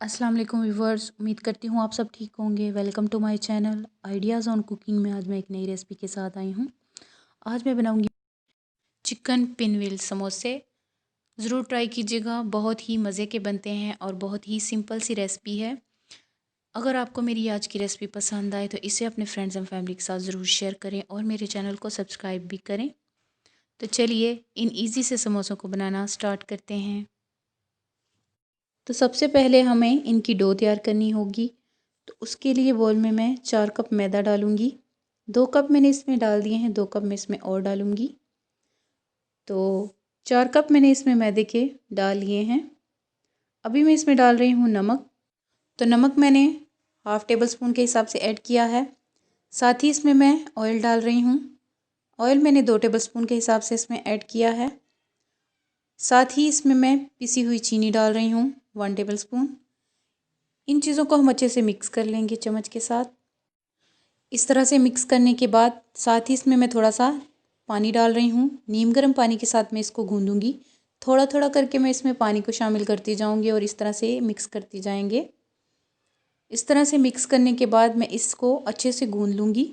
अस्सलाम वालेकुम व्यूवर्स, उम्मीद करती हूँ आप सब ठीक होंगे। Welcome to my channel ideas on cooking में। आज मैं एक नई रेसिपी के साथ आई हूँ। आज मैं बनाऊँगी चिकन पिनव्हील समोसे। ज़रूर ट्राई कीजिएगा, बहुत ही मज़े के बनते हैं और बहुत ही सिंपल सी रेसिपी है। अगर आपको मेरी आज की रेसिपी पसंद आए तो इसे अपने फ्रेंड्स एंड फैमिली के साथ ज़रूर शेयर करें और मेरे चैनल को सब्सक्राइब भी करें। तो चलिए इन ईज़ी से समोसों को बनाना स्टार्ट करते हैं। तो सबसे पहले हमें इनकी डो तैयार करनी होगी। तो उसके लिए बोल में मैं 4 कप मैदा डालूँगी। 2 कप मैंने इसमें डाल दिए हैं, 2 कप मैं इसमें और डालूँगी। तो 4 कप मैंने इसमें मैदे के डाल लिए हैं। अभी मैं इसमें डाल रही हूँ नमक। तो नमक मैंने हाफ़ टेबल स्पून के हिसाब से ऐड किया है। साथ ही इसमें मैं ऑयल डाल रही हूँ। ऑयल मैंने 2 टेबल स्पून के हिसाब से इसमें ऐड किया है। साथ ही इसमें मैं पिसी हुई चीनी डाल रही हूँ 1 टेबल स्पून। इन चीज़ों को हम अच्छे से मिक्स कर लेंगे चम्मच के साथ। इस तरह से मिक्स करने के बाद साथ ही इसमें मैं थोड़ा सा पानी डाल रही हूँ। नीम गर्म पानी के साथ मैं इसको गूँधूँगी। थोड़ा थोड़ा करके मैं इसमें पानी को शामिल करती जाऊँगी और इस तरह से मिक्स करती जाएंगे। इस तरह से मिक्स करने के बाद मैं इसको अच्छे से गूँध लूँगी,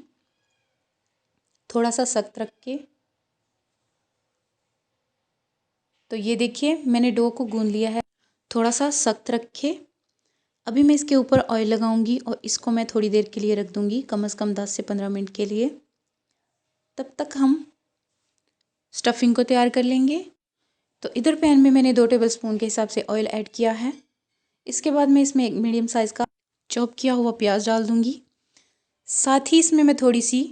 थोड़ा सा सख्त रख के। तो ये देखिए मैंने डो को गूँध लिया है, थोड़ा सा सख्त रखे। अभी मैं इसके ऊपर ऑयल लगाऊंगी और इसको मैं थोड़ी देर के लिए रख दूंगी, कम से कम 10 से 15 मिनट के लिए। तब तक हम स्टफिंग को तैयार कर लेंगे। तो इधर पैन में मैंने 2 टेबल स्पून के हिसाब से ऑयल ऐड किया है। इसके बाद मैं इसमें एक मीडियम साइज़ का चॉप किया हुआ प्याज डाल दूंगी। साथ ही इसमें मैं थोड़ी सी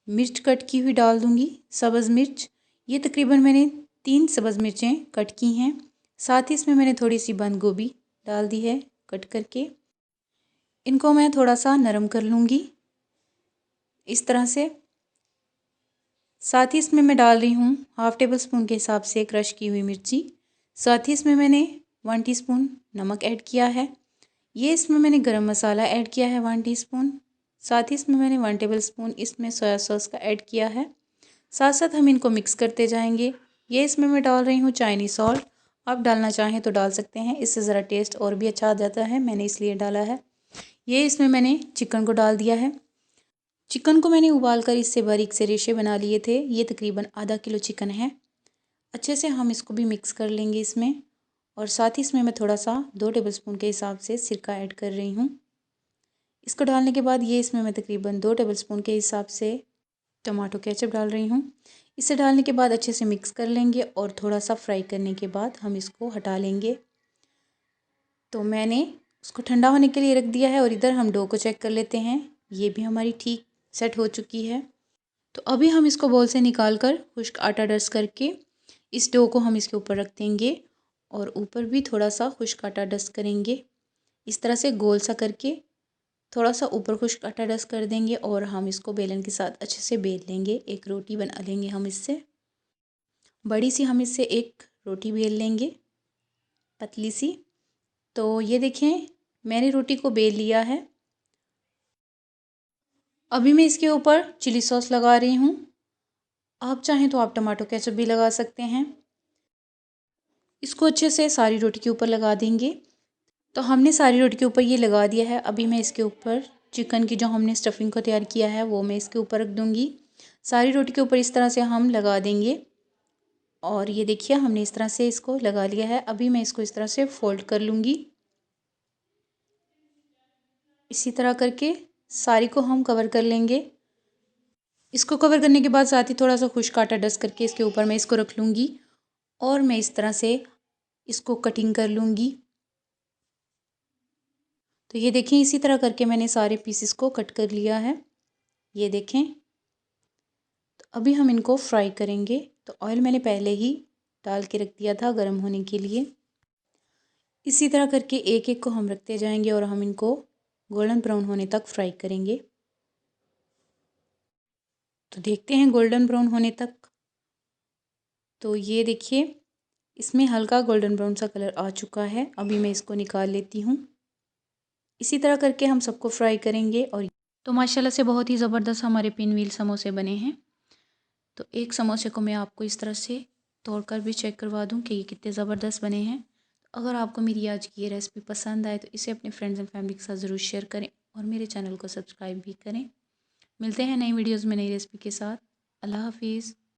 मिर्च कट की हुई डाल दूंगी, सब्ज़ मिर्च। ये तकरीबन मैंने 3 सब्ज़ मिर्चें कट की हैं। साथ ही इसमें मैंने थोड़ी सी बंद गोभी डाल दी है कट करके। इनको मैं थोड़ा सा नरम कर लूँगी इस तरह से। साथ ही इसमें मैं डाल रही हूँ हाफ़ टेबल स्पून के हिसाब से क्रश की हुई मिर्ची। साथ ही इसमें मैंने 1 टीस्पून नमक ऐड किया है। ये इसमें मैंने गरम मसाला ऐड किया है 1 टीस्पून। साथ ही इसमें मैंने 1 टेबल स्पून इसमें सोया सॉस का ऐड किया है। साथ साथ हम इनको मिक्स करते जाएंगे। ये इसमें मैं डाल रही हूँ चाइनीज़ सॉल्ट। आप डालना चाहें तो डाल सकते हैं, इससे ज़रा टेस्ट और भी अच्छा आ जाता है, मैंने इसलिए डाला है। ये इसमें मैंने चिकन को डाल दिया है। चिकन को मैंने उबाल कर इससे बारीक से रेशे बना लिए थे। ये तकरीबन आधा किलो चिकन है। अच्छे से हम इसको भी मिक्स कर लेंगे इसमें। और साथ ही इसमें मैं थोड़ा सा 2 टेबल स्पून के हिसाब से सिरका ऐड कर रही हूँ। इसको डालने के बाद ये इसमें मैं तकरीबन 2 टेबल स्पून के हिसाब से टमाटो केचप डाल रही हूँ। इसे डालने के बाद अच्छे से मिक्स कर लेंगे और थोड़ा सा फ्राई करने के बाद हम इसको हटा लेंगे। तो मैंने उसको ठंडा होने के लिए रख दिया है और इधर हम डो को चेक कर लेते हैं। ये भी हमारी ठीक सेट हो चुकी है। तो अभी हम इसको बोल से निकाल कर खुश्क आटा डस्ट करके इस डो को हम इसके ऊपर रख देंगे और ऊपर भी थोड़ा सा खुश्क आटा डस्ट करेंगे। इस तरह से गोल सा करके थोड़ा सा ऊपर खुश्क आटा डस्ट कर देंगे और हम इसको बेलन के साथ अच्छे से बेल लेंगे। एक रोटी बना लेंगे हम इससे, बड़ी सी हम इससे एक रोटी बेल लेंगे, पतली सी। तो ये देखें मैंने रोटी को बेल लिया है। अभी मैं इसके ऊपर चिली सॉस लगा रही हूँ। आप चाहें तो आप टमाटो केचप भी लगा सकते हैं। इसको अच्छे से सारी रोटी के ऊपर लगा देंगे। तो हमने सारी रोटी के ऊपर ये लगा दिया है। अभी मैं इसके ऊपर चिकन की जो हमने स्टफिंग को तैयार किया है वो मैं इसके ऊपर रख दूँगी। सारी रोटी के ऊपर इस तरह से हम लगा देंगे और ये देखिए हमने इस तरह से इसको लगा लिया है। अभी मैं इसको इस तरह से फोल्ड कर लूँगी। इसी तरह करके सारी को हम कवर कर लेंगे। इसको कवर करने के बाद साथ ही थोड़ा सा खुश्क आटा डस्ट करके इसके ऊपर मैं इसको रख लूँगी और मैं इस तरह से इसको कटिंग कर लूँगी। तो ये देखें इसी तरह करके मैंने सारे पीसेस को कट कर लिया है। ये देखें। तो अभी हम इनको फ्राई करेंगे। तो ऑयल मैंने पहले ही डाल के रख दिया था गर्म होने के लिए। इसी तरह करके एक एक को हम रखते जाएंगे और हम इनको गोल्डन ब्राउन होने तक फ्राई करेंगे। तो देखते हैं गोल्डन ब्राउन होने तक। तो ये देखिए इसमें हल्का गोल्डन ब्राउन सा कलर आ चुका है। अभी मैं इसको निकाल लेती हूँ। इसी तरह करके हम सबको फ्राई करेंगे। और तो माशाल्लाह से बहुत ही ज़बरदस्त हमारे पिनव्हील समोसे बने हैं। तो एक समोसे को मैं आपको इस तरह से तोड़ कर भी चेक करवा दूँ कि ये कितने ज़बरदस्त बने हैं। अगर आपको मेरी आज की ये रेसिपी पसंद आए तो इसे अपने फ्रेंड्स एंड फैमिली के साथ ज़रूर शेयर करें और मेरे चैनल को सब्सक्राइब भी करें। मिलते हैं नई वीडियोज़ में नई रेसिपी के साथ। अल्लाह हाफिज़।